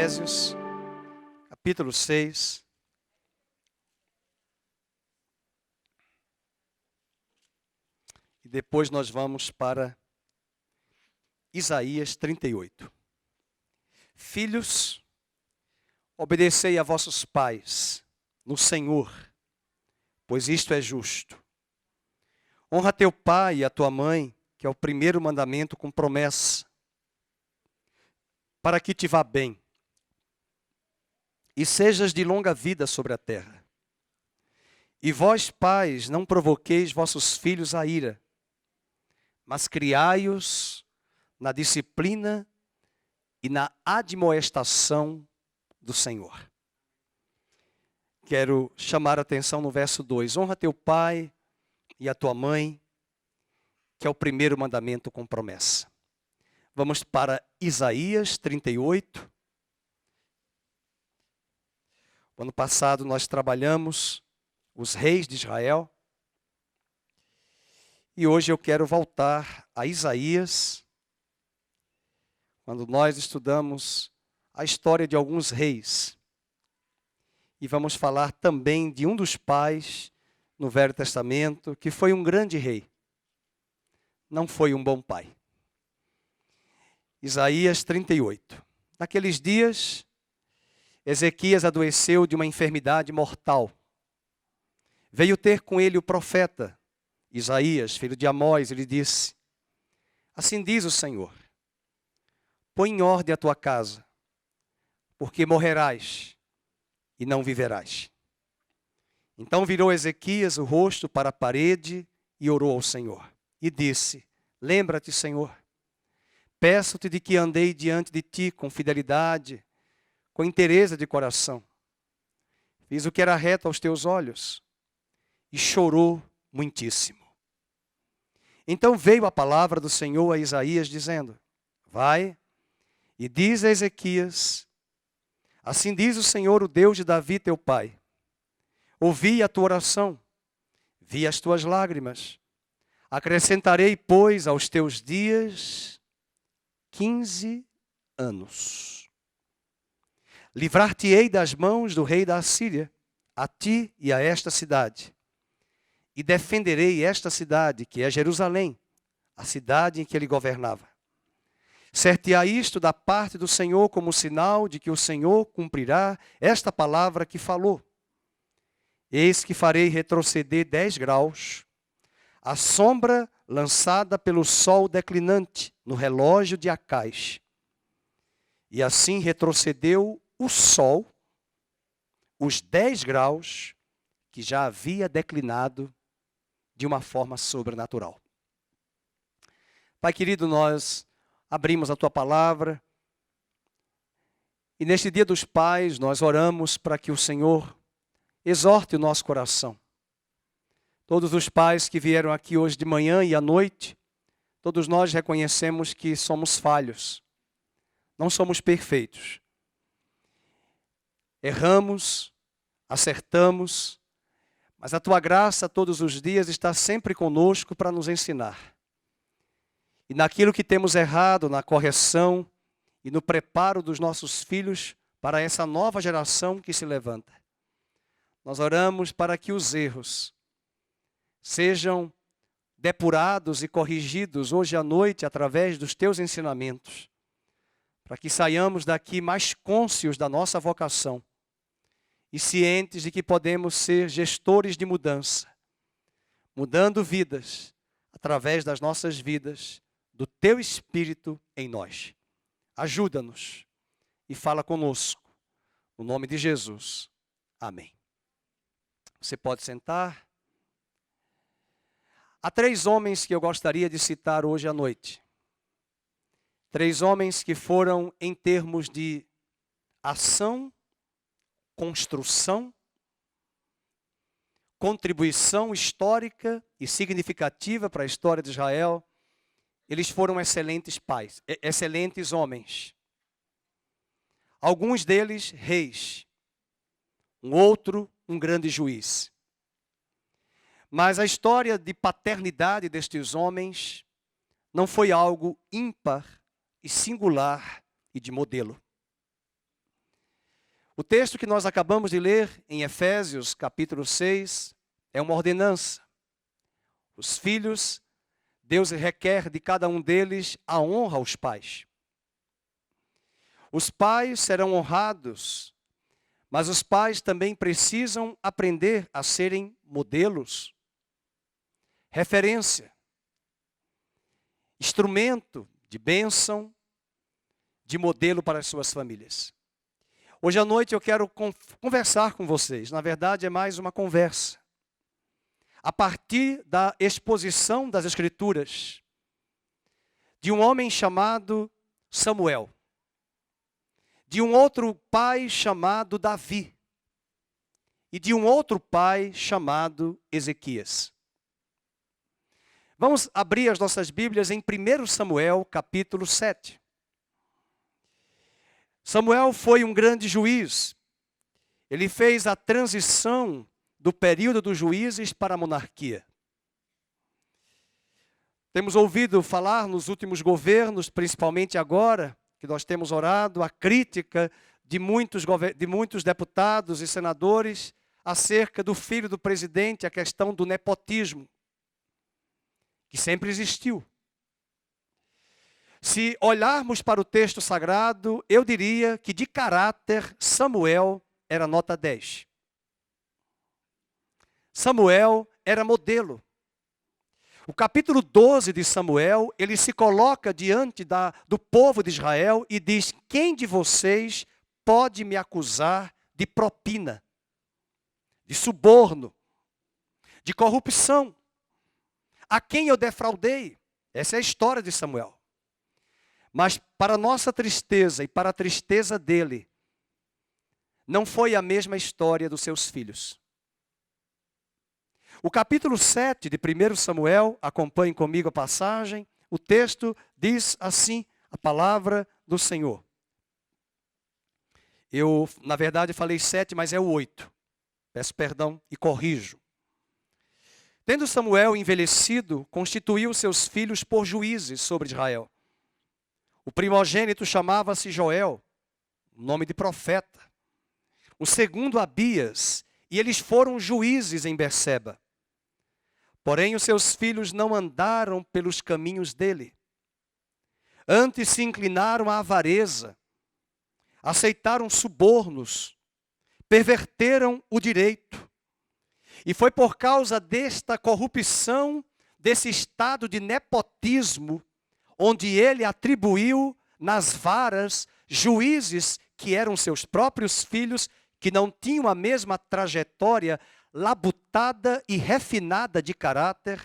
Efésios, capítulo 6. E depois nós vamos para Isaías 38. Filhos, obedecei a vossos pais no Senhor, pois isto é justo. Honra teu pai e a tua mãe, que é o primeiro mandamento com promessa, para que te vá bem e sejas de longa vida sobre a terra. E vós, pais, não provoqueis vossos filhos à ira, mas criai-os na disciplina e na admoestação do Senhor. Quero chamar a atenção no verso 2. Honra teu pai e a tua mãe, que é o primeiro mandamento com promessa. Vamos para Isaías 38. O ano passado nós trabalhamos os reis de Israel. E hoje eu quero voltar a Isaías, quando nós estudamos a história de alguns reis. E vamos falar também de um dos pais no Velho Testamento, que foi um grande rei. Não foi um bom pai. Isaías 38. Naqueles dias, Ezequias adoeceu de uma enfermidade mortal. Veio ter com ele o profeta Isaías, filho de Amós, e lhe disse: assim diz o Senhor, põe em ordem a tua casa, porque morrerás e não viverás. Então virou Ezequias o rosto para a parede e orou ao Senhor. E disse: lembra-te, Senhor, peço-te de que andei diante de ti com fidelidade, com inteireza de coração. Fiz o que era reto aos teus olhos. E chorou muitíssimo. Então veio a palavra do Senhor a Isaías, dizendo: vai e diz a Ezequias: assim diz o Senhor, o Deus de Davi teu pai. Ouvi a tua oração, vi as tuas lágrimas. Acrescentarei, pois, aos teus dias 15 anos. Livrar-te-ei das mãos do rei da Assíria, a ti e a esta cidade. E defenderei esta cidade, que é Jerusalém, a cidade em que ele governava. Ser-te-á isto da parte do Senhor como sinal de que o Senhor cumprirá esta palavra que falou. Eis que farei retroceder 10 graus, a sombra lançada pelo sol declinante no relógio de Acais. E assim retrocedeu o sol, os 10 graus que já havia declinado de uma forma sobrenatural. Pai querido, nós abrimos a tua palavra e neste dia dos pais nós oramos para que o Senhor exorte o nosso coração. Todos os pais que vieram aqui hoje de manhã e à noite, todos nós reconhecemos que somos falhos, não somos perfeitos. Erramos, acertamos, mas a tua graça todos os dias está sempre conosco para nos ensinar. E naquilo que temos errado, na correção e no preparo dos nossos filhos para essa nova geração que se levanta. Nós oramos para que os erros sejam depurados e corrigidos hoje à noite através dos teus ensinamentos. Para que saiamos daqui mais cônscios da nossa vocação. E cientes de que podemos ser gestores de mudança, mudando vidas através das nossas vidas, do teu Espírito em nós. Ajuda-nos e fala conosco, no nome de Jesus. Amém. Você pode sentar. Há 3 homens que eu gostaria de citar hoje à noite. 3 homens que foram, em termos de ação, construção, contribuição histórica e significativa para a história de Israel, eles foram excelentes pais, excelentes homens. Alguns deles reis, um outro um grande juiz. Mas a história de paternidade destes homens não foi algo ímpar e singular e de modelo. O texto que nós acabamos de ler em Efésios, capítulo 6, é uma ordenança. Os filhos, Deus requer de cada um deles a honra aos pais. Os pais serão honrados, mas os pais também precisam aprender a serem modelos, referência, instrumento de bênção, de modelo para as suas famílias. Hoje à noite eu quero conversar com vocês. Na verdade, é mais uma conversa. A partir da exposição das Escrituras, de um homem chamado Samuel, de um outro pai chamado Davi, e de um outro pai chamado Ezequias. Vamos abrir as nossas Bíblias em 1 Samuel, capítulo 7. Samuel foi um grande juiz. Ele fez a transição do período dos juízes para a monarquia. Temos ouvido falar nos últimos governos, principalmente agora, que nós temos orado, a crítica de muitos deputados e senadores acerca do filho do presidente, a questão do nepotismo, que sempre existiu. Se olharmos para o texto sagrado, eu diria que de caráter Samuel era nota 10. Samuel era modelo. O capítulo 12 de Samuel, ele se coloca diante do povo de Israel e diz: quem de vocês pode me acusar de propina, de suborno, de corrupção? A quem eu defraudei? Essa é a história de Samuel. Mas para nossa tristeza e para a tristeza dele, não foi a mesma história dos seus filhos. O capítulo 7 de 1 Samuel, acompanhem comigo a passagem, o texto diz assim, a palavra do Senhor. Eu, na verdade, falei 7, mas é o 8. Peço perdão e corrijo. Tendo Samuel envelhecido, constituiu seus filhos por juízes sobre Israel. O primogênito chamava-se Joel, nome de profeta. O segundo, Abias, e eles foram juízes em Berseba. Porém, os seus filhos não andaram pelos caminhos dele. Antes se inclinaram à avareza, aceitaram subornos, perverteram o direito. E foi por causa desta corrupção, desse estado de nepotismo, onde ele atribuiu nas varas juízes que eram seus próprios filhos, que não tinham a mesma trajetória labutada e refinada de caráter,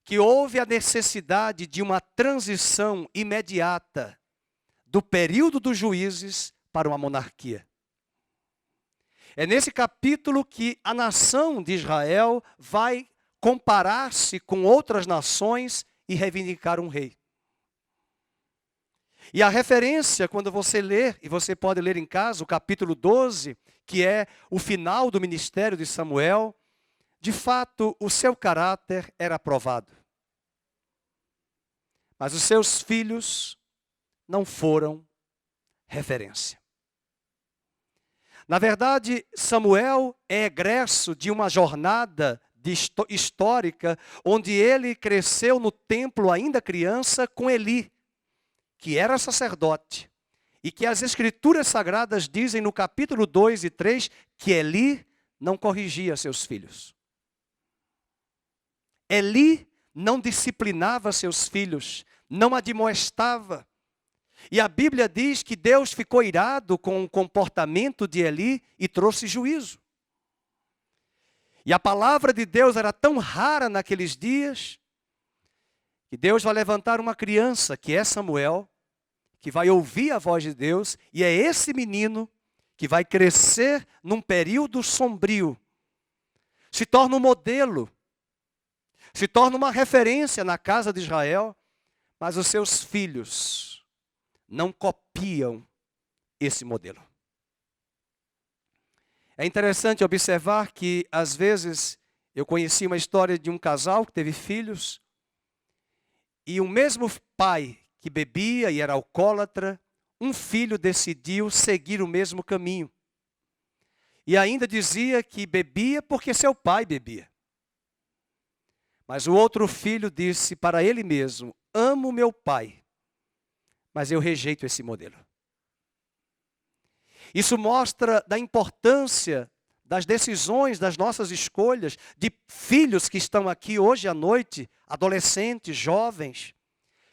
que houve a necessidade de uma transição imediata do período dos juízes para uma monarquia. É nesse capítulo que a nação de Israel vai comparar-se com outras nações e reivindicar um rei. E a referência, quando você ler, e você pode ler em casa, o capítulo 12, que é o final do ministério de Samuel, de fato, o seu caráter era aprovado. Mas os seus filhos não foram referência. Na verdade, Samuel é egresso de uma jornada histórica, onde ele cresceu no templo ainda criança com Eli, que era sacerdote, e que as Escrituras Sagradas dizem no capítulo 2 e 3 que Eli não corrigia seus filhos. Eli não disciplinava seus filhos, não admoestava. E a Bíblia diz que Deus ficou irado com o comportamento de Eli e trouxe juízo. E a palavra de Deus era tão rara naqueles dias, que Deus vai levantar uma criança, que é Samuel, que vai ouvir a voz de Deus, e é esse menino que vai crescer num período sombrio, se torna um modelo, se torna uma referência na casa de Israel, mas os seus filhos não copiam esse modelo. É interessante observar que, às vezes, eu conheci uma história de um casal que teve filhos, e o mesmo pai que bebia e era alcoólatra, um filho decidiu seguir o mesmo caminho. E ainda dizia que bebia porque seu pai bebia. Mas o outro filho disse para ele mesmo: amo meu pai, mas eu rejeito esse modelo. Isso mostra da importância das decisões, das nossas escolhas, de filhos que estão aqui hoje à noite, adolescentes, jovens,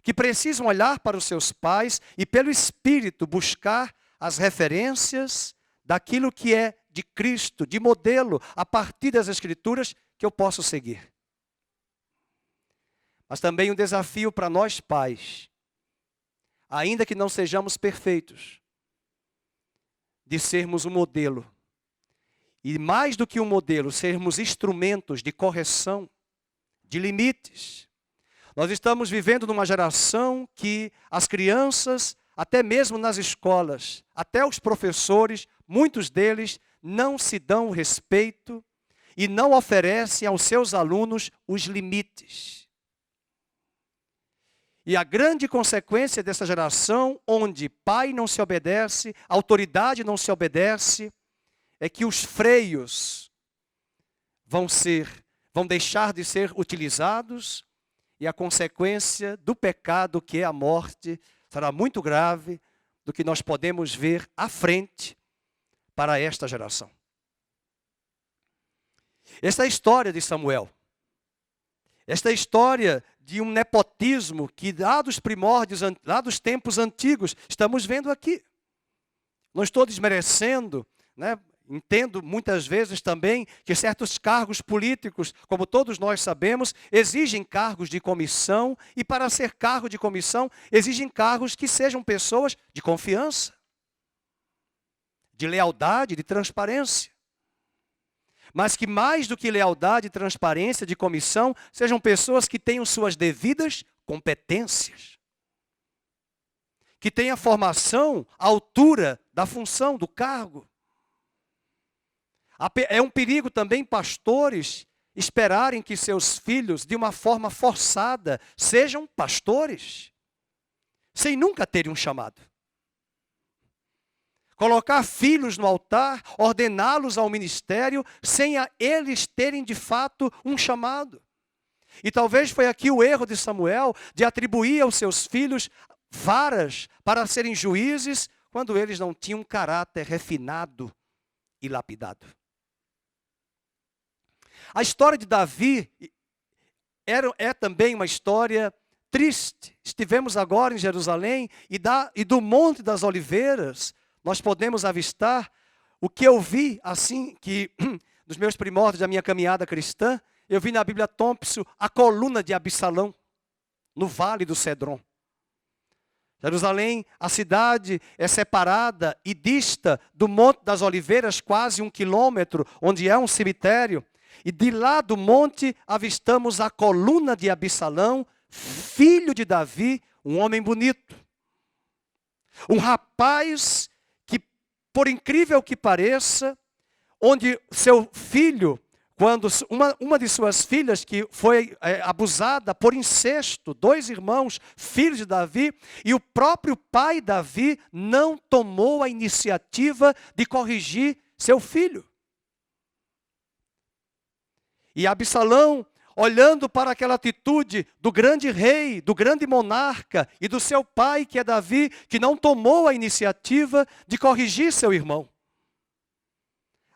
que precisam olhar para os seus pais e pelo Espírito buscar as referências daquilo que é de Cristo, de modelo, a partir das Escrituras que eu posso seguir. Mas também um desafio para nós pais, ainda que não sejamos perfeitos, de sermos um modelo. E mais do que um modelo, sermos instrumentos de correção, de limites. Nós estamos vivendo numa geração que as crianças, até mesmo nas escolas, até os professores, muitos deles não se dão respeito e não oferecem aos seus alunos os limites. E a grande consequência dessa geração, onde pai não se obedece, autoridade não se obedece, é que os freios vão deixar de ser utilizados e a consequência do pecado, que é a morte, será muito grave do que nós podemos ver à frente para esta geração. Esta é a história de Samuel. Esta é a história de um nepotismo que lá dos primórdios, lá dos tempos antigos, estamos vendo aqui. Não estou desmerecendo, né? Entendo muitas vezes também que certos cargos políticos, como todos nós sabemos, exigem cargos de comissão, e para ser cargo de comissão, exigem cargos que sejam pessoas de confiança, de lealdade, de transparência. Mas que mais do que lealdade, transparência, de comissão, sejam pessoas que tenham suas devidas competências. Que tenham formação à altura da função, do cargo. É um perigo também pastores esperarem que seus filhos, de uma forma forçada, sejam pastores, sem nunca terem um chamado. Colocar filhos no altar, ordená-los ao ministério, sem eles terem de fato um chamado. E talvez foi aqui o erro de Samuel, de atribuir aos seus filhos varas para serem juízes, quando eles não tinham um caráter refinado e lapidado. A história de Davi é também uma história triste. Estivemos agora em Jerusalém e do Monte das Oliveiras nós podemos avistar o que eu vi, assim, que dos meus primórdios da minha caminhada cristã, eu vi na Bíblia Thompson a coluna de Absalão, no Vale do Cedron. Jerusalém, a cidade é separada e dista do Monte das Oliveiras quase 1 quilômetro, onde é um cemitério. E de lá do monte avistamos a coluna de Absalão, filho de Davi, um homem bonito. Um rapaz que, por incrível que pareça, onde seu filho, quando uma de suas filhas que foi abusada por incesto, 2 irmãos, filhos de Davi, e o próprio pai Davi não tomou a iniciativa de corrigir seu filho. E Absalão, olhando para aquela atitude do grande rei, do grande monarca e do seu pai, que é Davi, que não tomou a iniciativa de corrigir seu irmão.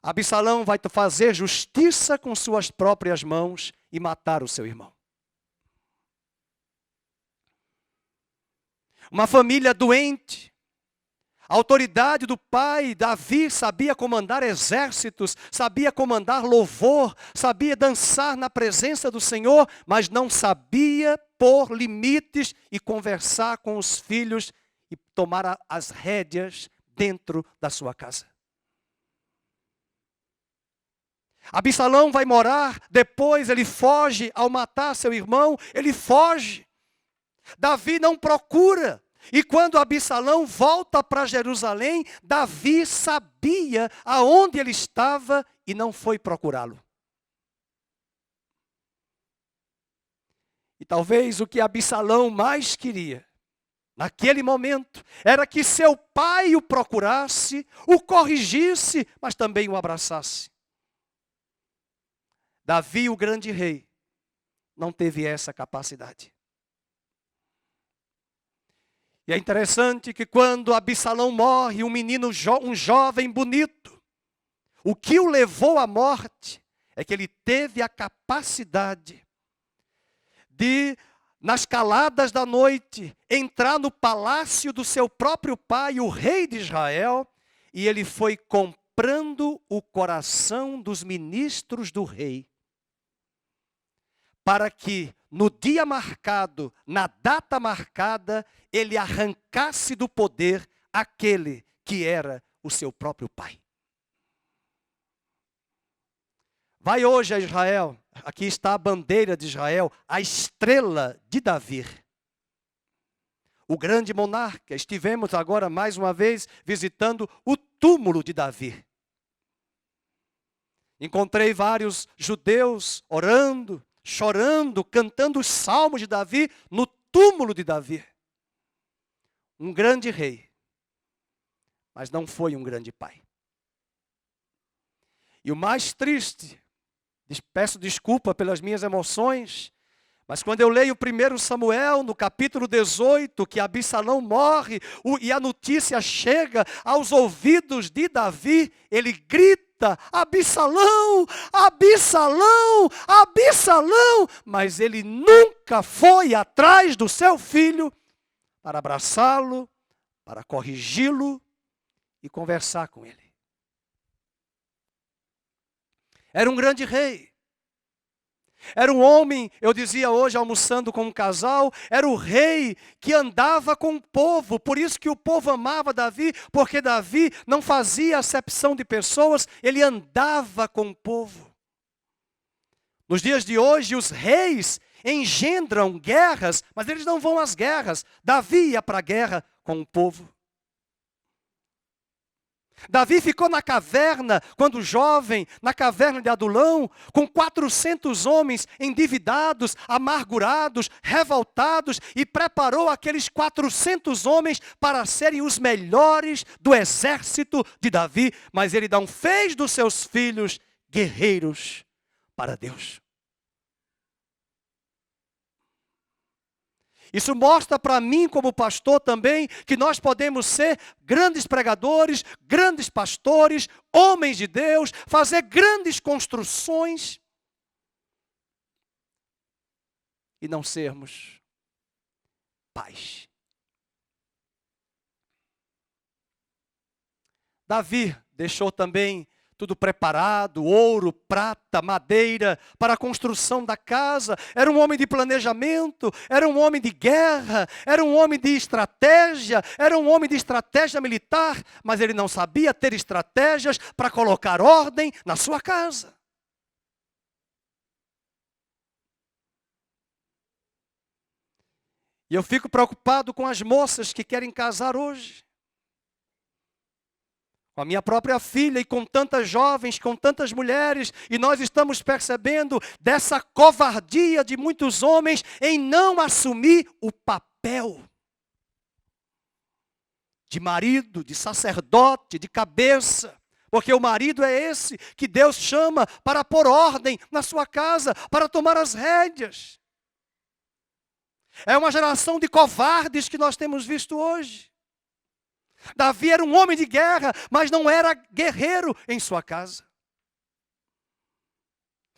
Absalão vai fazer justiça com suas próprias mãos e matar o seu irmão. Uma família doente. A autoridade do pai, Davi, sabia comandar exércitos, sabia comandar louvor, sabia dançar na presença do Senhor, mas não sabia pôr limites e conversar com os filhos e tomar as rédeas dentro da sua casa. Absalão vai morar, depois ele foge ao matar seu irmão, ele foge. Davi não procura. E quando Absalão volta para Jerusalém, Davi sabia aonde ele estava e não foi procurá-lo. E talvez o que Absalão mais queria naquele momento, era que seu pai o procurasse, o corrigisse, mas também o abraçasse. Davi, o grande rei, não teve essa capacidade. E é interessante que quando Absalão morre, um menino, um jovem bonito, o que o levou à morte é que ele teve a capacidade de, nas caladas da noite, entrar no palácio do seu próprio pai, o rei de Israel, e ele foi comprando o coração dos ministros do rei, para que no dia marcado, na data marcada, ele arrancasse do poder aquele que era o seu próprio pai. Vai hoje a Israel, aqui está a bandeira de Israel, a estrela de Davi, o grande monarca. Estivemos agora mais uma vez visitando o túmulo de Davi. Encontrei vários judeus orando, chorando, cantando os salmos de Davi no túmulo de Davi. Um grande rei, mas não foi um grande pai. E o mais triste, peço desculpa pelas minhas emoções, mas quando eu leio 1 Samuel, no capítulo 18, que Absalão morre, e a notícia chega aos ouvidos de Davi, ele grita: Absalão, Absalão, Absalão! Mas ele nunca foi atrás do seu filho para abraçá-lo, para corrigi-lo e conversar com ele. Era um grande rei. Era um homem, eu dizia hoje, almoçando com um casal, era o rei que andava com o povo. Por isso que o povo amava Davi, porque Davi não fazia acepção de pessoas, ele andava com o povo. Nos dias de hoje, os reis engendram guerras, mas eles não vão às guerras. Davi ia para a guerra com o povo. Davi ficou na caverna, quando jovem, na caverna de Adulão, com 400 homens endividados, amargurados, revoltados, e preparou aqueles 400 homens para serem os melhores do exército de Davi. Mas ele não fez dos seus filhos guerreiros para Deus. Isso mostra para mim, como pastor também, que nós podemos ser grandes pregadores, grandes pastores, homens de Deus, fazer grandes construções e não sermos pais. Davi deixou também tudo preparado, ouro, prata, madeira, para a construção da casa. Era um homem de planejamento, era um homem de guerra, era um homem de estratégia, era um homem de estratégia militar, mas ele não sabia ter estratégias para colocar ordem na sua casa. E eu fico preocupado com as moças que querem casar hoje. Com a minha própria filha e com tantas jovens, com tantas mulheres, e nós estamos percebendo dessa covardia de muitos homens em não assumir o papel de marido, de sacerdote, de cabeça. Porque o marido é esse que Deus chama para pôr ordem na sua casa, para tomar as rédeas. É uma geração de covardes que nós temos visto hoje. Davi era um homem de guerra, mas não era guerreiro em sua casa.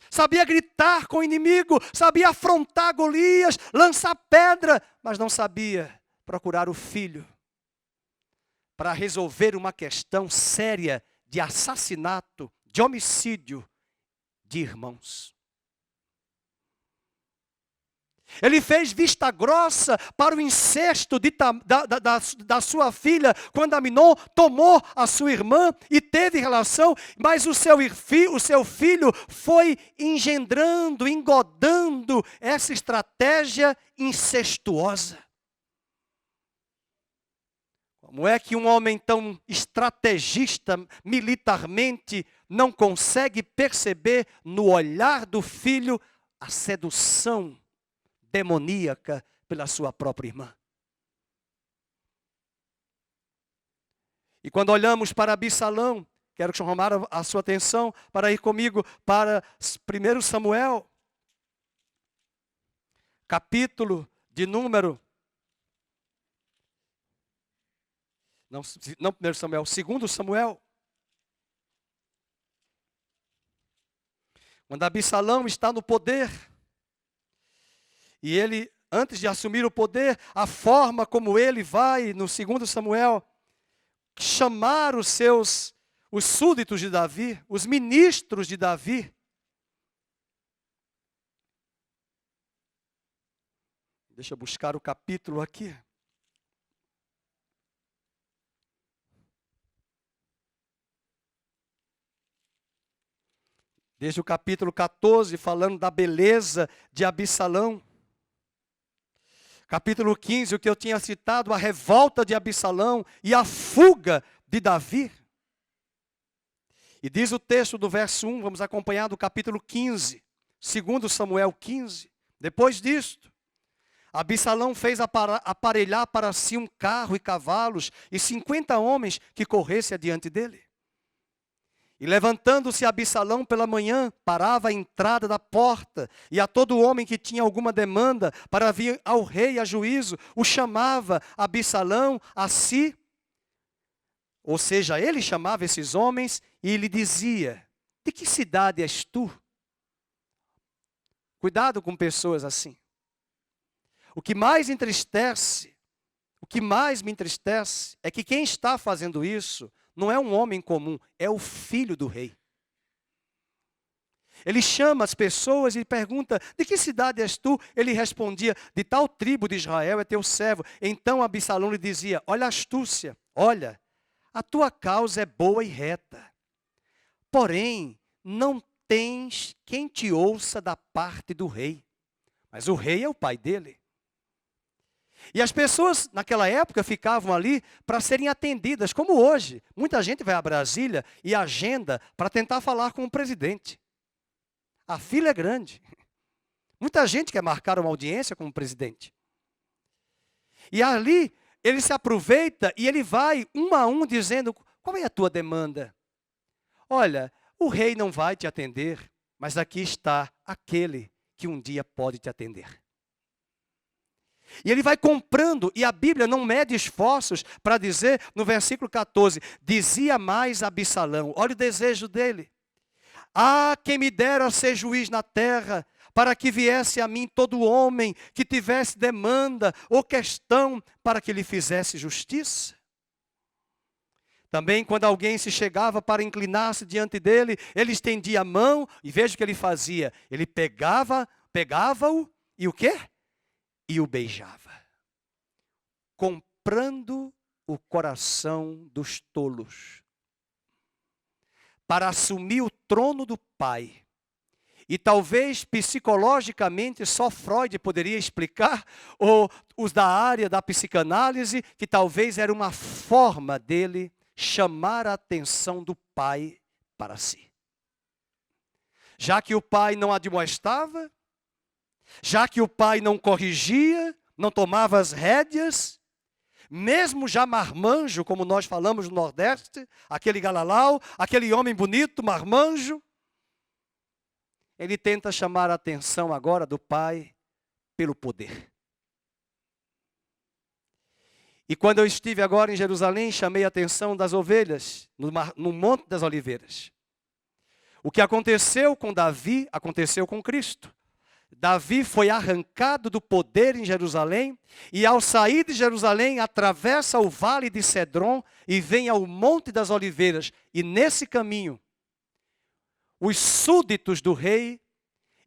Sabia gritar com o inimigo, sabia afrontar Golias, lançar pedra, mas não sabia procurar o filho para resolver uma questão séria de assassinato, de homicídio de irmãos. Ele fez vista grossa para o incesto da sua filha, quando Aminon tomou a sua irmã e teve relação, mas o seu filho foi engendrando, engodando essa estratégia incestuosa. Como é que um homem tão estrategista militarmente não consegue perceber no olhar do filho a sedução demoníaca pela sua própria irmã? E quando olhamos para Absalão, quero chamar a sua atenção para ir comigo para 1 Samuel, capítulo de número... Não 1 Samuel, 2 Samuel. Quando Absalão está no poder, e ele, antes de assumir o poder, a forma como ele vai, no 2 Samuel, chamar os súditos de Davi, os ministros de Davi. Deixa eu buscar o capítulo aqui. Desde o capítulo 14, falando da beleza de Absalão. Capítulo 15, o que eu tinha citado, a revolta de Absalão e a fuga de Davi. E diz o texto do verso 1, vamos acompanhar do capítulo 15, 2 Samuel 15. Depois disto, Absalão fez aparelhar para si um carro e cavalos e 50 homens que corressem adiante dele. E levantando-se Absalão pela manhã, parava à entrada da porta, e a todo homem que tinha alguma demanda para vir ao rei a juízo, o chamava Absalão a si. Ou seja, ele chamava esses homens e lhe dizia: de que cidade és tu? Cuidado com pessoas assim. O que mais entristece, o que mais me entristece, é que quem está fazendo isso não é um homem comum, é o filho do rei. Ele chama as pessoas e pergunta: de que cidade és tu? Ele respondia: de tal tribo de Israel é teu servo. Então Absalão lhe dizia: olha a astúcia, olha, a tua causa é boa e reta. Porém, não tens quem te ouça da parte do rei. Mas o rei é o pai dele. E as pessoas naquela época ficavam ali para serem atendidas, como hoje. Muita gente vai a Brasília e agenda para tentar falar com o presidente. A fila é grande. Muita gente quer marcar uma audiência com o presidente. E ali ele se aproveita e ele vai um a um dizendo: qual é a tua demanda? Olha, o rei não vai te atender, mas aqui está aquele que um dia pode te atender. E ele vai comprando, e a Bíblia não mede esforços para dizer, no versículo 14, dizia mais Absalão, olha o desejo dele: ah, quem me dera ser juiz na terra, para que viesse a mim todo homem que tivesse demanda ou questão, para que lhe fizesse justiça. Também quando alguém se chegava para inclinar-se diante dele, ele estendia a mão, e veja o que ele fazia, ele pegava-o, e o quê? E o beijava, comprando o coração dos tolos, para assumir o trono do pai. E talvez psicologicamente só Freud poderia explicar, ou os da área da psicanálise, que talvez era uma forma dele chamar a atenção do pai para si. Já que o pai não admoestava, já que o pai não corrigia, não tomava as rédeas, mesmo já marmanjo, como nós falamos no Nordeste, aquele galalau, aquele homem bonito, marmanjo, ele tenta chamar a atenção agora do pai pelo poder. E quando eu estive agora em Jerusalém, chamei a atenção das ovelhas, no Monte das Oliveiras. O que aconteceu com Davi, aconteceu com Cristo. Davi foi arrancado do poder em Jerusalém, e ao sair de Jerusalém, atravessa o vale de Cedron e vem ao Monte das Oliveiras. E nesse caminho, os súditos do rei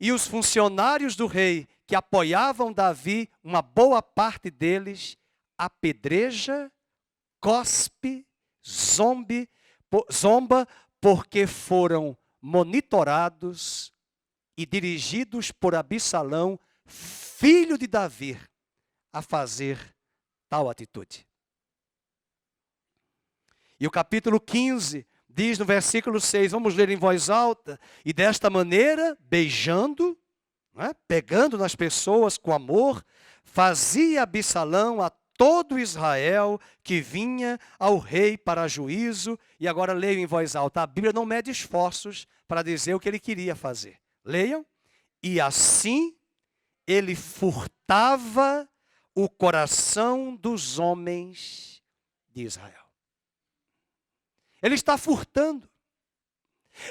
e os funcionários do rei que apoiavam Davi, uma boa parte deles, apedreja, cospe, zomba, porque foram monitorados e dirigidos por Absalão, filho de Davi, a fazer tal atitude. E o capítulo 15 diz no versículo 6, vamos ler em voz alta: e desta maneira, beijando, pegando nas pessoas com amor, fazia Absalão a todo Israel que vinha ao rei para juízo. E agora leio em voz alta. A Bíblia não mede esforços para dizer o que ele queria fazer. Leiam. E assim ele furtava o coração dos homens de Israel. Ele está furtando.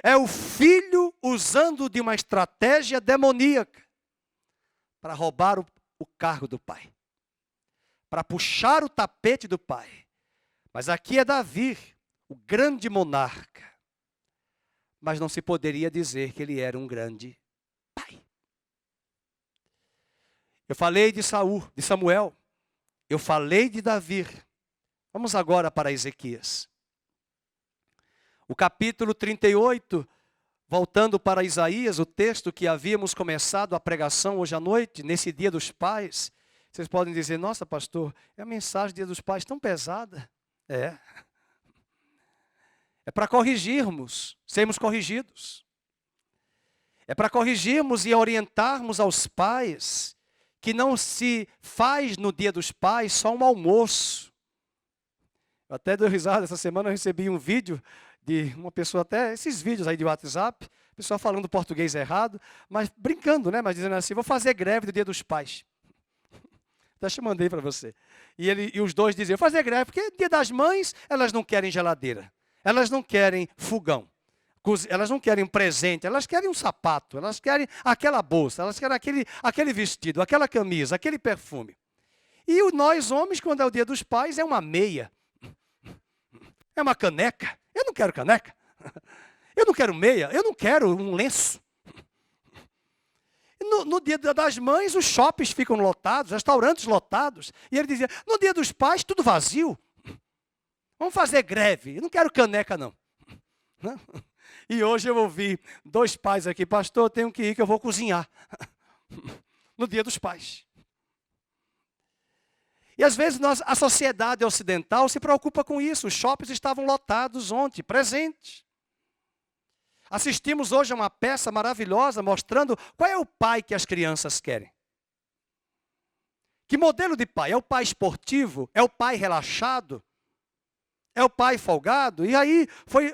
É o filho usando de uma estratégia demoníaca para roubar o cargo do pai, para puxar o tapete do pai. Mas aqui é Davi, o grande monarca. Mas não se poderia dizer que ele era um grande pai. Eu falei de Samuel. Eu falei de Davi. Vamos agora para Ezequias. O capítulo 38, voltando para Isaías, o texto que havíamos começado a pregação hoje à noite, nesse Dia dos Pais. Vocês podem dizer, nossa pastor, é a mensagem do Dia dos Pais tão pesada. É para corrigirmos, sermos corrigidos. É para corrigirmos e orientarmos aos pais que não se faz no Dia dos Pais só um almoço. Eu até dou risada, essa semana eu recebi um vídeo de uma pessoa, até esses vídeos aí de WhatsApp, pessoa falando português errado, mas brincando, né? Mas dizendo assim, vou fazer greve do Dia dos Pais. Até mandei para você. E os dois diziam, fazer greve, porque Dia das Mães, elas não querem geladeira, elas não querem fogão, elas não querem presente, elas querem um sapato, elas querem aquela bolsa, elas querem aquele vestido, aquela camisa, aquele perfume. E nós homens, quando é o Dia dos Pais, é uma meia, é uma caneca. Eu não quero caneca, eu não quero meia, eu não quero um lenço. No Dia das Mães, os shoppings ficam lotados, restaurantes lotados. E ele dizia, no Dia dos Pais, tudo vazio. Vamos fazer greve, eu não quero caneca não. E hoje eu ouvi 2 pais aqui, pastor, eu tenho que ir que eu vou cozinhar. No Dia dos Pais. E às vezes a sociedade ocidental se preocupa com isso. Os shoppings estavam lotados ontem, presentes. Assistimos hoje a uma peça maravilhosa mostrando qual é o pai que as crianças querem. Que modelo de pai? É o pai esportivo? É o pai relaxado? É o pai folgado? E aí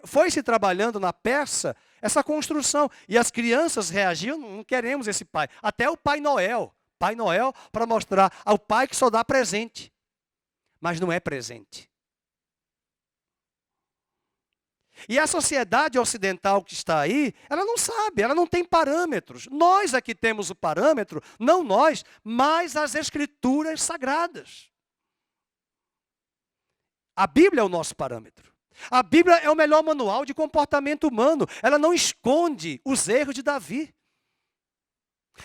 foi se trabalhando na peça essa construção. E as crianças reagiam, não queremos esse pai. Até o Pai Noel. Pai Noel para mostrar ao pai que só dá presente. Mas não é presente. E a sociedade ocidental que está aí, ela não sabe, ela não tem parâmetros. Nós aqui temos o parâmetro, não nós, mas as Escrituras Sagradas. A Bíblia é o nosso parâmetro. A Bíblia é o melhor manual de comportamento humano. Ela não esconde os erros de Davi.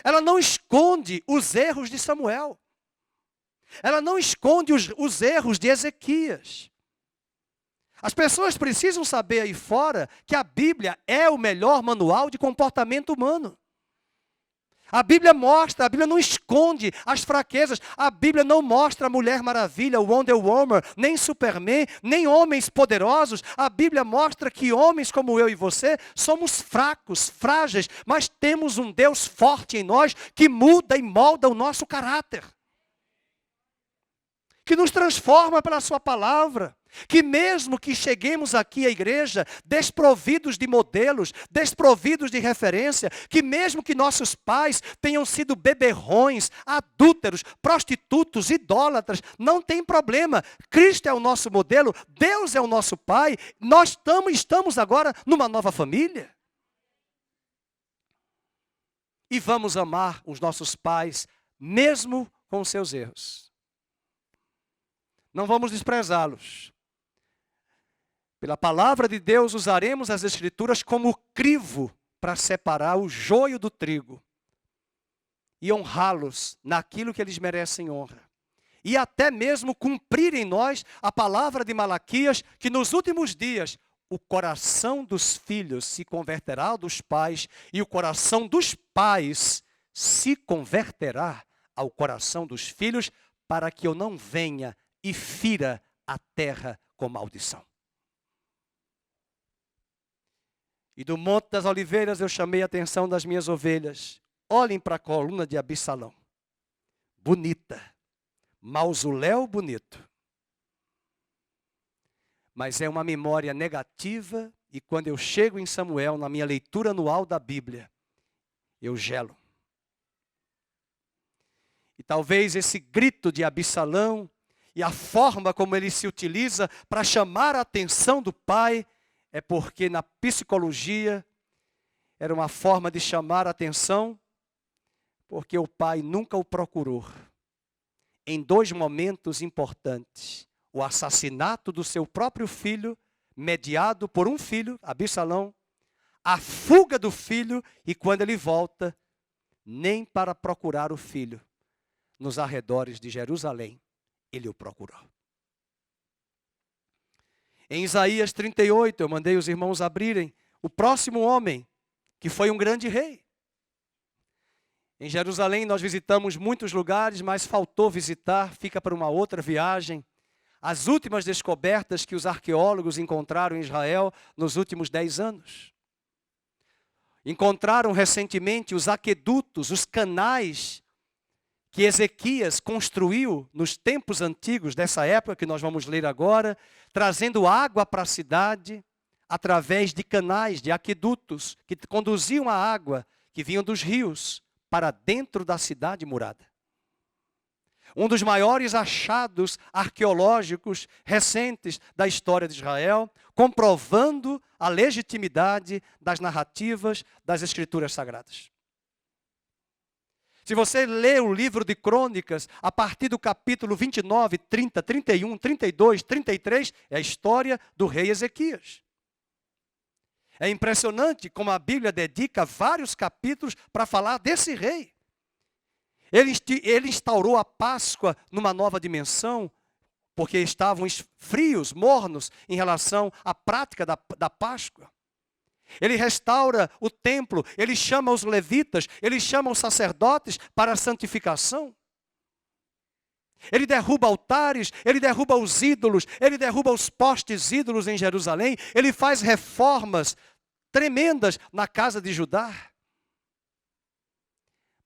Ela não esconde os erros de Samuel. Ela não esconde os erros de Ezequias. As pessoas precisam saber aí fora que a Bíblia é o melhor manual de comportamento humano. A Bíblia mostra, a Bíblia não esconde as fraquezas. A Bíblia não mostra a Mulher Maravilha, o Wonder Woman, nem Superman, nem homens poderosos. A Bíblia mostra que homens como eu e você somos fracos, frágeis, mas temos um Deus forte em nós que muda e molda o nosso caráter. Que nos transforma pela sua palavra. Que mesmo que cheguemos aqui à igreja desprovidos de modelos, desprovidos de referência, que mesmo que nossos pais tenham sido beberrões, adúlteros, prostitutos, idólatras, não tem problema. Cristo é o nosso modelo, Deus é o nosso Pai, nós estamos agora numa nova família. E vamos amar os nossos pais, mesmo com os seus erros. Não vamos desprezá-los. Pela palavra de Deus, usaremos as Escrituras como crivo para separar o joio do trigo e honrá-los naquilo que eles merecem honra. E até mesmo cumprir em nós a palavra de Malaquias, que nos últimos dias o coração dos filhos se converterá ao dos pais e o coração dos pais se converterá ao coração dos filhos, para que eu não venha e fira a terra com maldição. E do Monte das Oliveiras eu chamei a atenção das minhas ovelhas. Olhem para a coluna de Absalão. Bonita, mausoléu bonito. Mas é uma memória negativa, e quando eu chego em Samuel, na minha leitura anual da Bíblia, eu gelo. E talvez esse grito de Absalão e a forma como ele se utiliza para chamar a atenção do pai, é porque na psicologia era uma forma de chamar a atenção, porque o pai nunca o procurou. Em dois momentos importantes, o assassinato do seu próprio filho, mediado por um filho, Absalão, a fuga do filho, e quando ele volta, nem para procurar o filho, nos arredores de Jerusalém, ele o procurou. Em Isaías 38, eu mandei os irmãos abrirem, o próximo homem, que foi um grande rei. Em Jerusalém nós visitamos muitos lugares, mas faltou visitar, fica para uma outra viagem, as últimas descobertas que os arqueólogos encontraram em Israel nos últimos 10 anos. Encontraram recentemente os aquedutos, os canais que Ezequias construiu nos tempos antigos, dessa época que nós vamos ler agora, trazendo água para a cidade, através de canais, de aquedutos, que conduziam a água que vinham dos rios para dentro da cidade murada. Um dos maiores achados arqueológicos recentes da história de Israel, comprovando a legitimidade das narrativas das Escrituras Sagradas. Se você lê o livro de Crônicas, a partir do capítulo 29, 30, 31, 32, 33, é a história do rei Ezequias. É impressionante como a Bíblia dedica vários capítulos para falar desse rei. Ele instaurou a Páscoa numa nova dimensão, porque estavam frios, mornos, em relação à prática da Páscoa. Ele restaura o templo, ele chama os levitas, ele chama os sacerdotes para a santificação. Ele derruba altares, ele derruba os ídolos, ele derruba os postes ídolos em Jerusalém, ele faz reformas tremendas na casa de Judá.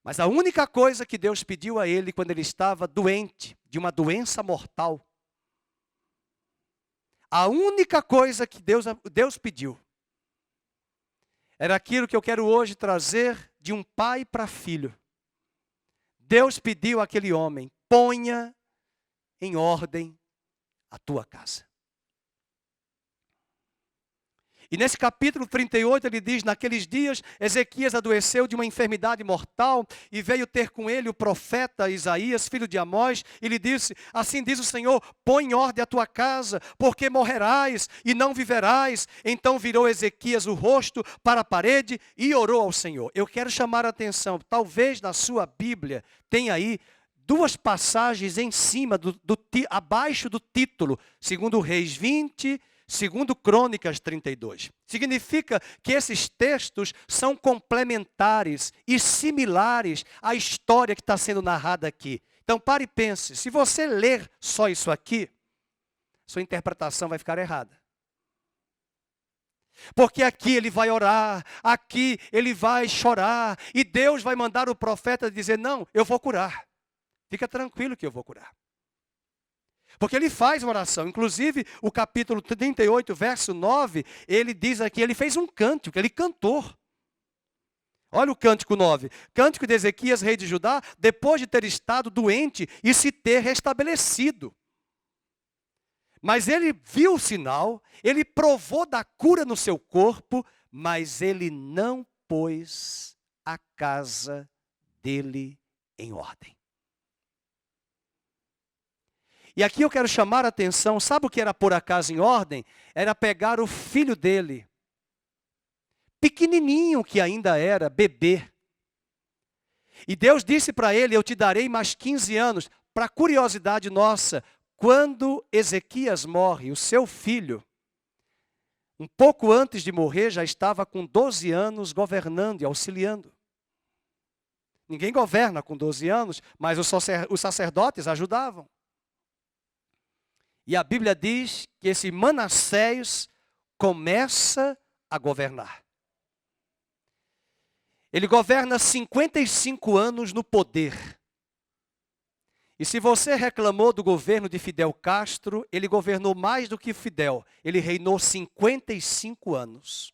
Mas a única coisa que Deus pediu a ele quando ele estava doente, de uma doença mortal, a única coisa que Deus pediu, era aquilo que eu quero hoje trazer de um pai para filho. Deus pediu àquele homem, ponha em ordem a tua casa. E nesse capítulo 38 ele diz, naqueles dias Ezequias adoeceu de uma enfermidade mortal e veio ter com ele o profeta Isaías, filho de Amós, e lhe disse, assim diz o Senhor, põe em ordem a tua casa, porque morrerás e não viverás. Então virou Ezequias o rosto para a parede e orou ao Senhor. Eu quero chamar a atenção, talvez na sua Bíblia tenha aí duas passagens em cima, abaixo do título, segundo Reis 20, segundo Crônicas 32. Significa que esses textos são complementares e similares à história que está sendo narrada aqui. Então pare e pense, se você ler só isso aqui, sua interpretação vai ficar errada. Porque aqui ele vai orar, aqui ele vai chorar, e Deus vai mandar o profeta dizer, não, eu vou curar. Fica tranquilo que eu vou curar. Porque ele faz uma oração, inclusive o capítulo 38, verso 9, ele diz aqui, ele fez um cântico, ele cantou. Olha o cântico 9, cântico de Ezequias, rei de Judá, depois de ter estado doente e se ter restabelecido. Mas ele viu o sinal, ele provou da cura no seu corpo, mas ele não pôs a casa dele em ordem. E aqui eu quero chamar a atenção, sabe o que era pôr a casa em ordem? Era pegar o filho dele, pequenininho que ainda era, bebê. E Deus disse para ele, eu te darei mais 15 anos. Para curiosidade nossa, quando Ezequias morre, o seu filho, um pouco antes de morrer, já estava com 12 anos governando e auxiliando. Ninguém governa com 12 anos, mas os sacerdotes ajudavam. E a Bíblia diz que esse Manassés começa a governar. Ele governa 55 anos no poder. E se você reclamou do governo de Fidel Castro, ele governou mais do que Fidel. Ele reinou 55 anos.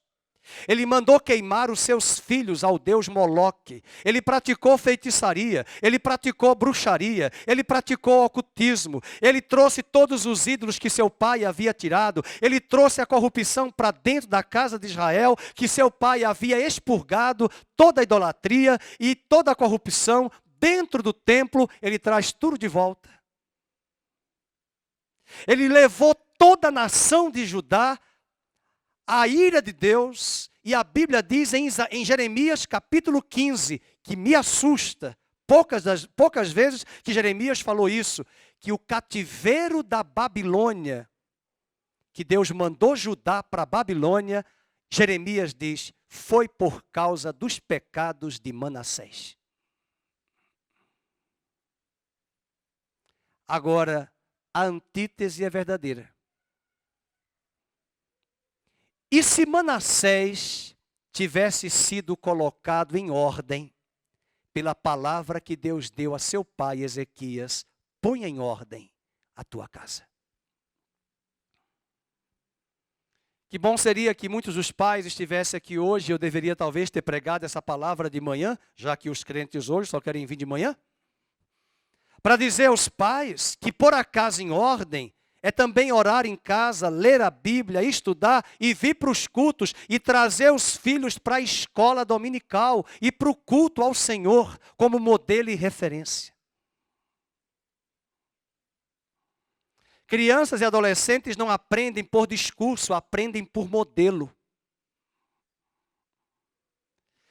Ele mandou queimar os seus filhos ao deus Moloque. Ele praticou feitiçaria, ele praticou bruxaria, ele praticou ocultismo. Ele trouxe todos os ídolos que seu pai havia tirado. Ele trouxe a corrupção para dentro da casa de Israel, que seu pai havia expurgado toda a idolatria e toda a corrupção dentro do templo. Ele traz tudo de volta. Ele levou toda a nação de Judá a ira de Deus, e a Bíblia diz em Jeremias capítulo 15, que me assusta, poucas vezes que Jeremias falou isso, que o cativeiro da Babilônia, que Deus mandou Judá para a Babilônia, Jeremias diz, foi por causa dos pecados de Manassés. Agora, a antítese é verdadeira. E se Manassés tivesse sido colocado em ordem pela palavra que Deus deu a seu pai Ezequias, ponha em ordem a tua casa. Que bom seria que muitos dos pais estivessem aqui hoje. Eu deveria talvez ter pregado essa palavra de manhã, já que os crentes hoje só querem vir de manhã. Para dizer aos pais que pôr a casa em ordem é também orar em casa, ler a Bíblia, estudar e vir para os cultos e trazer os filhos para a escola dominical e para o culto ao Senhor como modelo e referência. Crianças e adolescentes não aprendem por discurso, aprendem por modelo.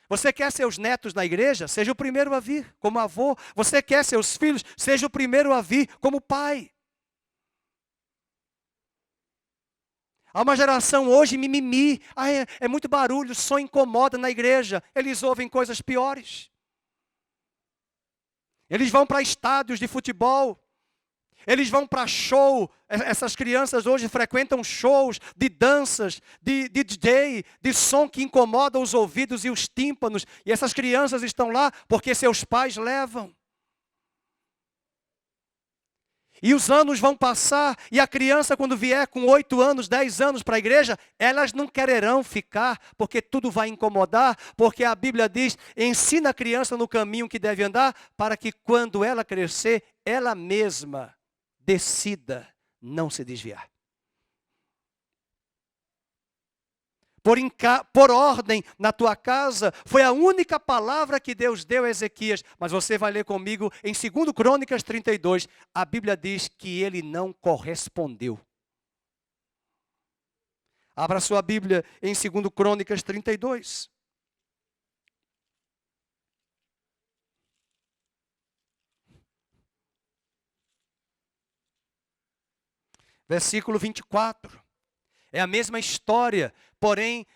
Você quer seus netos na igreja? Seja o primeiro a vir como avô. Você quer seus filhos? Seja o primeiro a vir como pai. Há uma geração hoje mimimi, é muito barulho, só incomoda na igreja. Eles ouvem coisas piores. Eles vão para estádios de futebol, eles vão para show. Essas crianças hoje frequentam shows de danças, de DJ, de som que incomoda os ouvidos e os tímpanos. E essas crianças estão lá porque seus pais levam. E os anos vão passar, e a criança quando vier com 8 anos, 10 anos para a igreja, elas não quererão ficar, porque tudo vai incomodar, porque a Bíblia diz, ensina a criança no caminho que deve andar, para que quando ela crescer, ela mesma decida não se desviar. Por ordem na tua casa, foi a única palavra que Deus deu a Ezequias. Mas você vai ler comigo em 2 Crônicas 32, a Bíblia diz que ele não correspondeu. Abra sua Bíblia em 2 Crônicas 32. Versículo 24. É a mesma história, porém,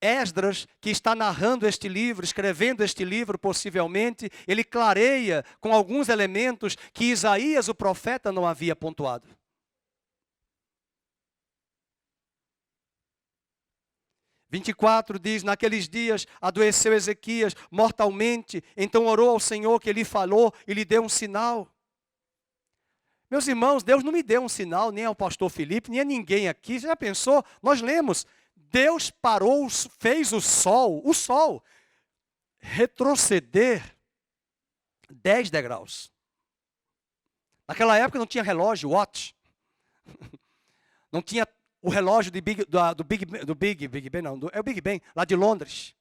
Esdras, que está narrando este livro, escrevendo este livro possivelmente, ele clareia com alguns elementos que Isaías, o profeta, não havia pontuado. – 24 diz, naqueles dias adoeceu Ezequias mortalmente, então orou ao Senhor que lhe falou e lhe deu um sinal. Meus irmãos, Deus não me deu um sinal, nem ao pastor Felipe, nem a ninguém aqui. Você já pensou? Nós lemos, Deus parou, fez o sol retroceder 10 degraus. Naquela época não tinha relógio, watch. Não tinha o relógio do Big Ben, lá de Londres.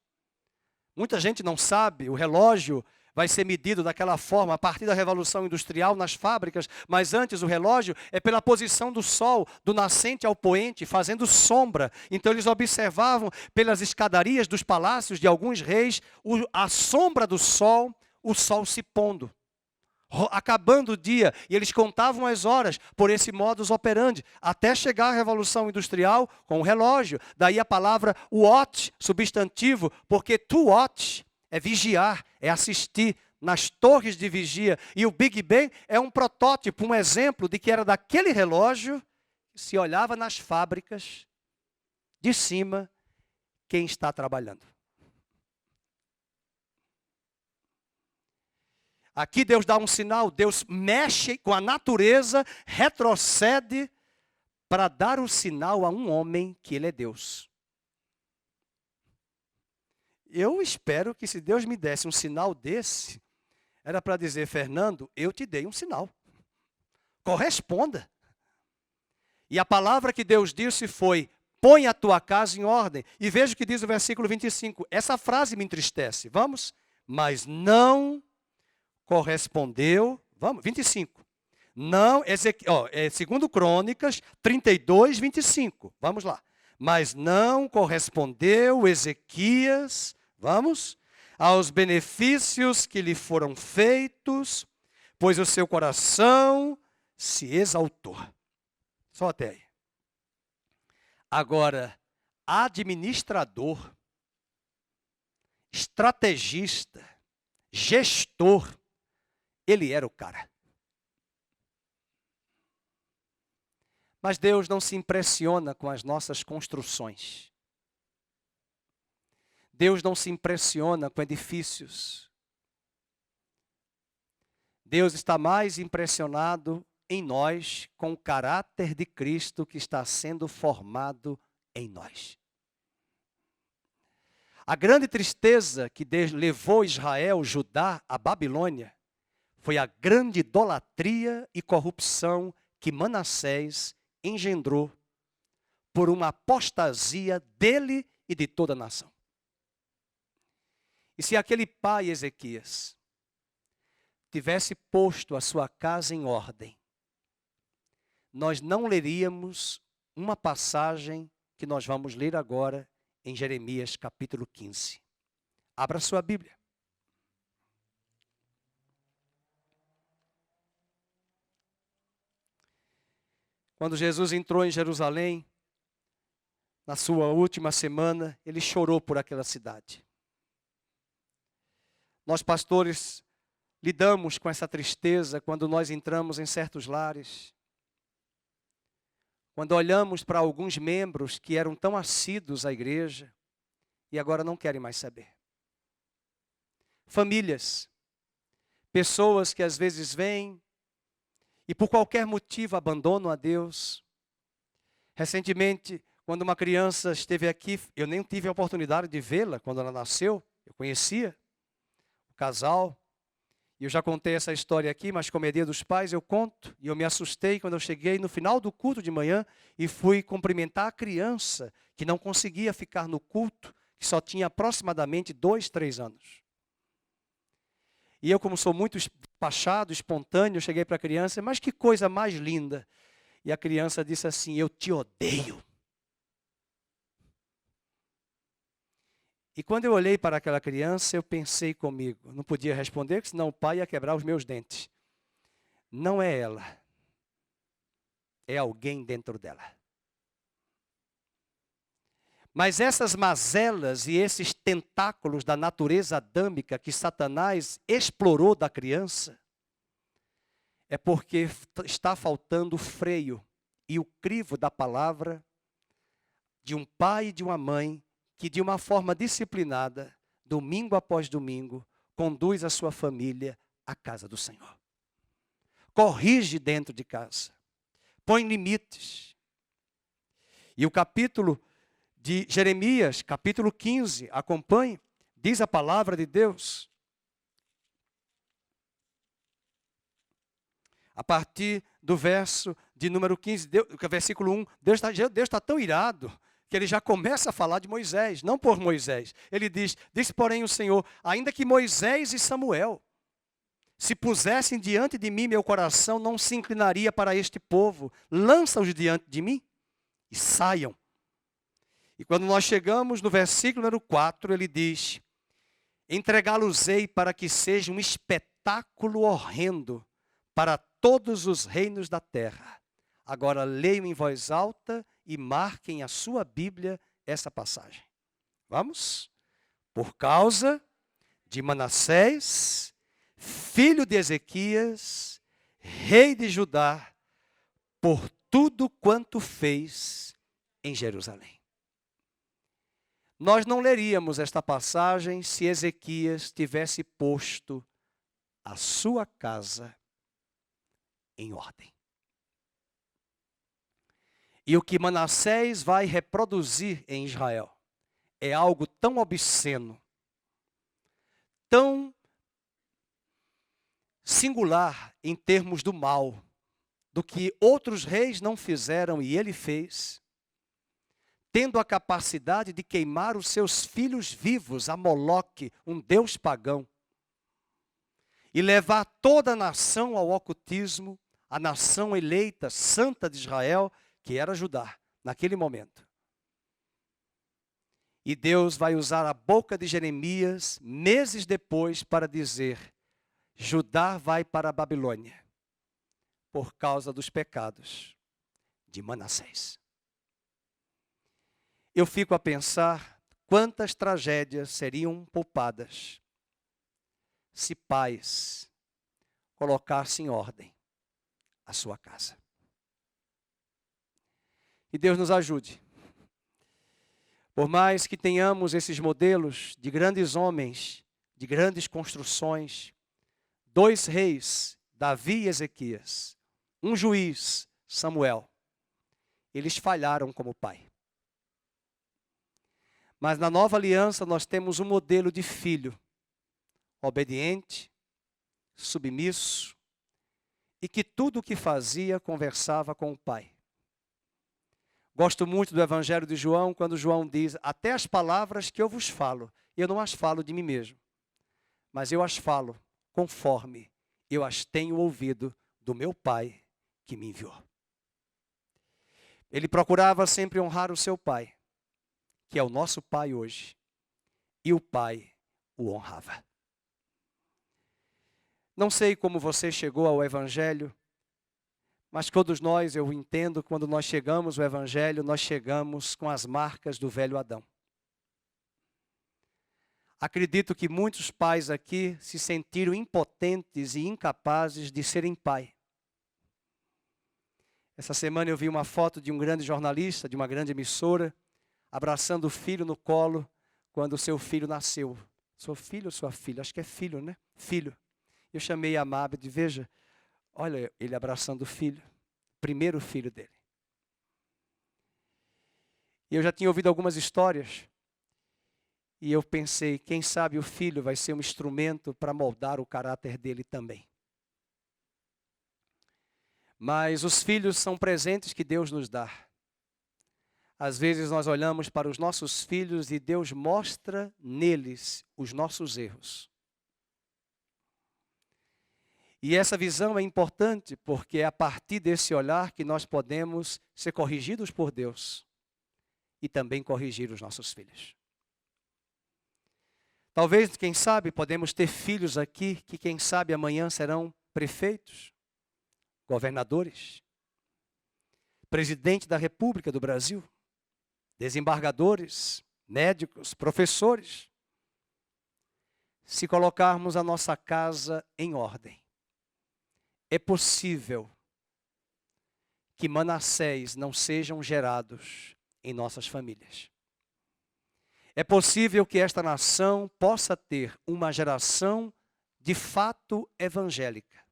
Muita gente não sabe, o relógio vai ser medido daquela forma a partir da Revolução Industrial nas fábricas, mas antes o relógio é pela posição do sol, do nascente ao poente, fazendo sombra. Então eles observavam pelas escadarias dos palácios de alguns reis, a sombra do sol, o sol se pondo. Acabando o dia, e eles contavam as horas por esse modus operandi, até chegar à Revolução Industrial com o relógio. Daí a palavra watch, substantivo, porque to watch é vigiar, é assistir nas torres de vigia. E o Big Ben é um protótipo, um exemplo de que era daquele relógio que se olhava nas fábricas de cima quem está trabalhando. Aqui Deus dá um sinal, Deus mexe com a natureza, retrocede para dar o sinal a um homem que ele é Deus. Eu espero que se Deus me desse um sinal desse, era para dizer, Fernando, eu te dei um sinal. Corresponda. E a palavra que Deus disse foi, põe a tua casa em ordem. E veja o que diz o versículo 25. Essa frase me entristece. Vamos? Mas não correspondeu. Vamos, 25. Não, segundo Crônicas 32, 25. Vamos lá. Mas não correspondeu Ezequias, vamos, aos benefícios que lhe foram feitos, pois o seu coração se exaltou. Só até aí. Agora, administrador, estrategista, gestor, ele era o cara. Mas Deus não se impressiona com as nossas construções. Deus não se impressiona com edifícios. Deus está mais impressionado em nós com o caráter de Cristo que está sendo formado em nós. A grande tristeza que levou Israel, Judá, à Babilônia, foi a grande idolatria e corrupção que Manassés engendrou por uma apostasia dele e de toda a nação. E se aquele pai, Ezequias, tivesse posto a sua casa em ordem, nós não leríamos uma passagem que nós vamos ler agora em Jeremias capítulo 15. Abra sua Bíblia. Quando Jesus entrou em Jerusalém, na sua última semana, ele chorou por aquela cidade. Nós, pastores, lidamos com essa tristeza quando nós entramos em certos lares. Quando olhamos para alguns membros que eram tão assíduos à igreja e agora não querem mais saber. Famílias, pessoas que às vezes vêm e por qualquer motivo abandonam a Deus. Recentemente, quando uma criança esteve aqui, eu nem tive a oportunidade de vê-la quando ela nasceu, eu conhecia o casal. E eu já contei essa história aqui, mas como é dia dos pais, eu conto. E eu me assustei quando eu cheguei no final do culto de manhã e fui cumprimentar a criança que não conseguia ficar no culto, que só tinha aproximadamente 2, 3 anos. E eu, como sou muito despachado, espontâneo, cheguei para a criança, mas que coisa mais linda. E a criança disse assim, eu te odeio. E quando eu olhei para aquela criança, eu pensei comigo, não podia responder, senão o pai ia quebrar os meus dentes. Não é ela, é alguém dentro dela. Mas essas mazelas e esses tentáculos da natureza adâmica que Satanás explorou da criança, é porque está faltando o freio e o crivo da palavra de um pai e de uma mãe que de uma forma disciplinada, domingo após domingo, conduz a sua família à casa do Senhor. Corrige dentro de casa. Põe limites. E o capítulo de Jeremias, capítulo 15, acompanhe, diz a palavra de Deus. A partir do verso de número 15, versículo 1, Deus está tão irado que ele já começa a falar de Moisés, não por Moisés. Ele diz, disse porém o Senhor, ainda que Moisés e Samuel se pusessem diante de mim, meu coração não se inclinaria para este povo. Lança-os diante de mim e saiam. E quando nós chegamos no versículo número 4, ele diz, entregá-los-ei para que seja um espetáculo horrendo para todos os reinos da terra. Agora leiam em voz alta e marquem a sua Bíblia essa passagem. Vamos? Por causa de Manassés, filho de Ezequias, rei de Judá, por tudo quanto fez em Jerusalém. Nós não leríamos esta passagem se Ezequias tivesse posto a sua casa em ordem. E o que Manassés vai reproduzir em Israel é algo tão obsceno, tão singular em termos do mal, do que outros reis não fizeram e ele fez, tendo a capacidade de queimar os seus filhos vivos a Moloque, um deus pagão, e levar toda a nação ao ocultismo, a nação eleita, santa de Israel, que era Judá, naquele momento. E Deus vai usar a boca de Jeremias, meses depois, para dizer: Judá vai para a Babilônia, por causa dos pecados de Manassés. Eu fico a pensar quantas tragédias seriam poupadas se pais colocassem em ordem a sua casa. E Deus nos ajude. Por mais que tenhamos esses modelos de grandes homens, de grandes construções, 2 reis, Davi e Ezequias, um juiz, Samuel, eles falharam como pai. Mas na nova aliança nós temos um modelo de filho, obediente, submisso, e que tudo o que fazia conversava com o pai. Gosto muito do Evangelho de João, quando João diz: até as palavras que eu vos falo, eu não as falo de mim mesmo, mas eu as falo conforme eu as tenho ouvido do meu Pai que me enviou. Ele procurava sempre honrar o seu pai, que é o nosso pai hoje, e o pai o honrava. Não sei como você chegou ao Evangelho, mas todos nós, eu entendo, quando nós chegamos ao Evangelho, nós chegamos com as marcas do velho Adão. Acredito que muitos pais aqui se sentiram impotentes e incapazes de serem pai. Essa semana eu vi uma foto de um grande jornalista, de uma grande emissora, abraçando o filho no colo, quando o seu filho nasceu. Seu filho ou sua filha? Acho que é filho, né? Filho. Eu chamei a Mábia de: veja, olha ele abraçando o filho, primeiro filho dele. E eu já tinha ouvido algumas histórias, e eu pensei, quem sabe o filho vai ser um instrumento para moldar o caráter dele também. Mas os filhos são presentes que Deus nos dá. Às vezes nós olhamos para os nossos filhos e Deus mostra neles os nossos erros. E essa visão é importante porque é a partir desse olhar que nós podemos ser corrigidos por Deus e também corrigir os nossos filhos. Talvez, quem sabe, podemos ter filhos aqui que, quem sabe, amanhã serão prefeitos, governadores, presidente da República do Brasil, desembargadores, médicos, professores. Se colocarmos a nossa casa em ordem, é possível que Manassés não sejam gerados em nossas famílias. É possível que esta nação possa ter uma geração de fato evangélica,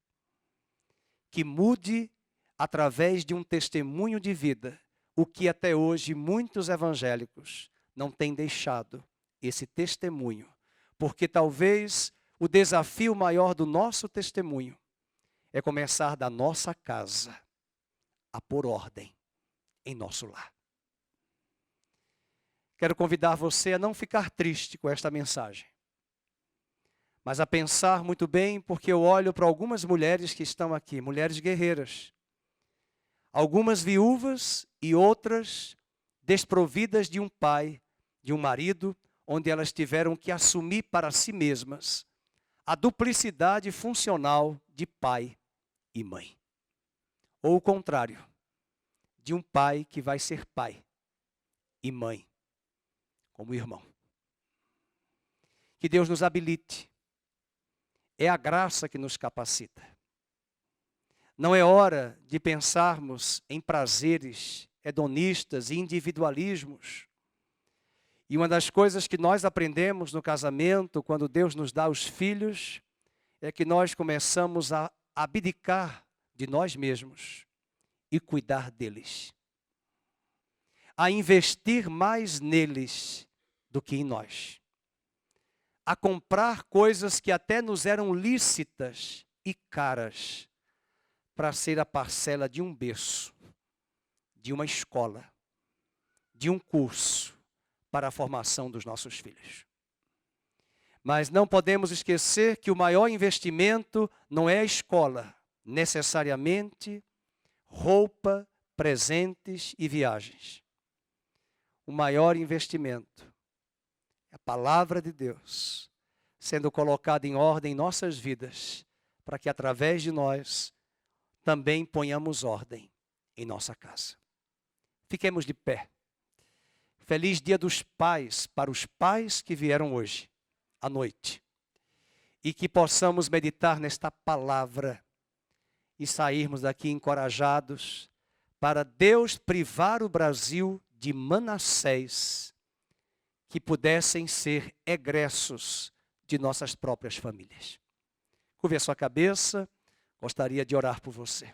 que mude através de um testemunho de vida, o que até hoje muitos evangélicos não têm deixado esse testemunho, porque talvez o desafio maior do nosso testemunho é começar da nossa casa a pôr ordem em nosso lar. Quero convidar você a não ficar triste com esta mensagem, mas a pensar muito bem, porque eu olho para algumas mulheres que estão aqui, mulheres guerreiras, algumas viúvas e outras desprovidas de um pai, de um marido, onde elas tiveram que assumir para si mesmas a duplicidade funcional de pai e mãe. Ou o contrário, de um pai que vai ser pai e mãe, como irmão. Que Deus nos habilite. É a graça que nos capacita. Não é hora de pensarmos em prazeres hedonistas e individualismos. E uma das coisas que nós aprendemos no casamento, quando Deus nos dá os filhos, é que nós começamos a abdicar de nós mesmos e cuidar deles. A investir mais neles do que em nós. A comprar coisas que até nos eram lícitas e caras para ser a parcela de um berço, de uma escola, de um curso para a formação dos nossos filhos. Mas não podemos esquecer que o maior investimento não é a escola, necessariamente roupa, presentes e viagens. O maior investimento é a palavra de Deus sendo colocada em ordem em nossas vidas, para que através de nós também ponhamos ordem em nossa casa. Fiquemos de pé. Feliz Dia dos Pais para os pais que vieram hoje, à noite. E que possamos meditar nesta palavra e sairmos daqui encorajados para Deus privar o Brasil de Manassés que pudessem ser egressos de nossas próprias famílias. Curve a sua cabeça, gostaria de orar por você.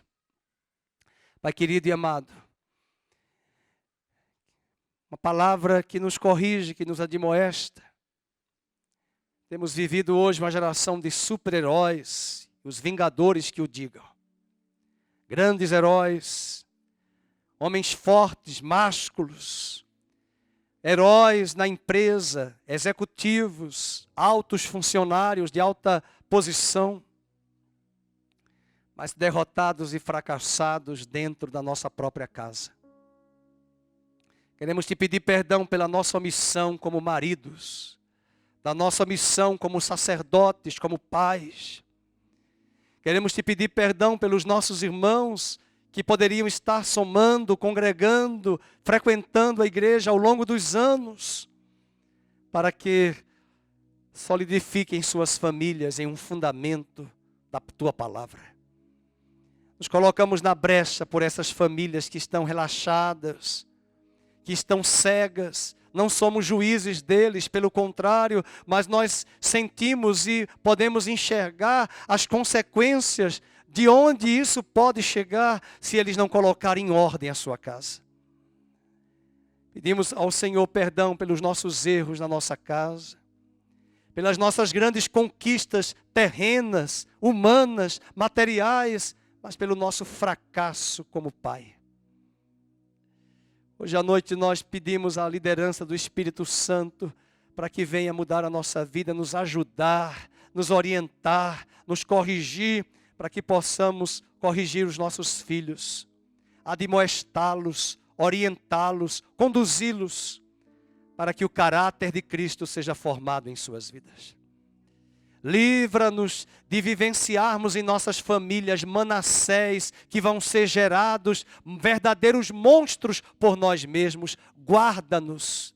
Pai querido e amado, uma palavra que nos corrige, que nos admoesta. Temos vivido hoje uma geração de super-heróis, os vingadores que o digam. Grandes heróis, homens fortes, másculos, heróis na empresa, executivos, altos funcionários de alta posição, mas derrotados e fracassados dentro da nossa própria casa. Queremos te pedir perdão pela nossa omissão como maridos, da nossa missão como sacerdotes, como pais. Queremos te pedir perdão pelos nossos irmãos que poderiam estar somando, congregando, frequentando a igreja ao longo dos anos, para que solidifiquem suas famílias em um fundamento da tua palavra. Nos colocamos na brecha por essas famílias que estão relaxadas, que estão cegas. Não somos juízes deles, pelo contrário, mas nós sentimos e podemos enxergar as consequências de onde isso pode chegar se eles não colocarem em ordem a sua casa. Pedimos ao Senhor perdão pelos nossos erros na nossa casa, pelas nossas grandes conquistas terrenas, humanas, materiais, mas pelo nosso fracasso como pai. Hoje à noite nós pedimos a liderança do Espírito Santo para que venha mudar a nossa vida, nos ajudar, nos orientar, nos corrigir, para que possamos corrigir os nossos filhos, admoestá-los, orientá-los, conduzi-los, para que o caráter de Cristo seja formado em suas vidas. Livra-nos de vivenciarmos em nossas famílias Manassés que vão ser gerados verdadeiros monstros por nós mesmos. Guarda-nos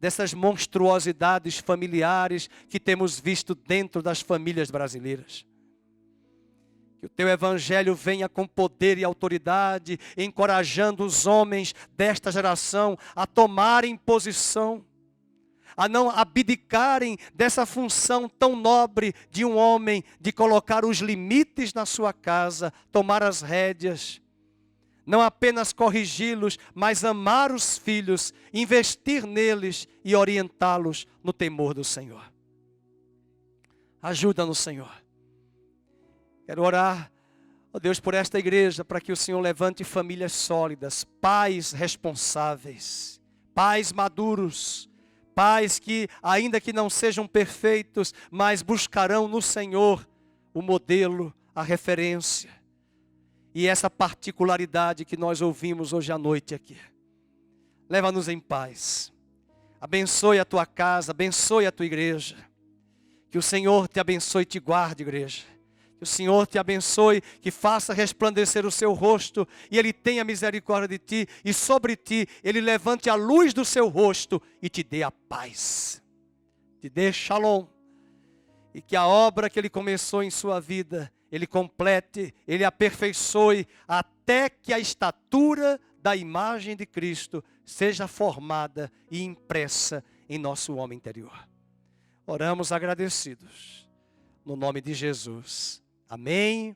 dessas monstruosidades familiares que temos visto dentro das famílias brasileiras. Que o teu evangelho venha com poder e autoridade, encorajando os homens desta geração a tomarem posição, a não abdicarem dessa função tão nobre de um homem, de colocar os limites na sua casa, tomar as rédeas, não apenas corrigi-los, mas amar os filhos, investir neles e orientá-los no temor do Senhor. Ajuda-nos, Senhor. Quero orar, ó Deus, por esta igreja, para que o Senhor levante famílias sólidas, pais responsáveis, pais maduros, pais que, ainda que não sejam perfeitos, mas buscarão no Senhor o modelo, a referência. E essa particularidade que nós ouvimos hoje à noite aqui. Leva-nos em paz. Abençoe a tua casa, abençoe a tua igreja. Que o Senhor te abençoe e te guarde, igreja. Que o Senhor te abençoe, que faça resplandecer o seu rosto e Ele tenha misericórdia de ti e sobre ti Ele levante a luz do seu rosto e te dê a paz. Te dê shalom. E que a obra que Ele começou em sua vida, Ele complete, Ele aperfeiçoe até que a estatura da imagem de Cristo seja formada e impressa em nosso homem interior. Oramos agradecidos no nome de Jesus. Amém.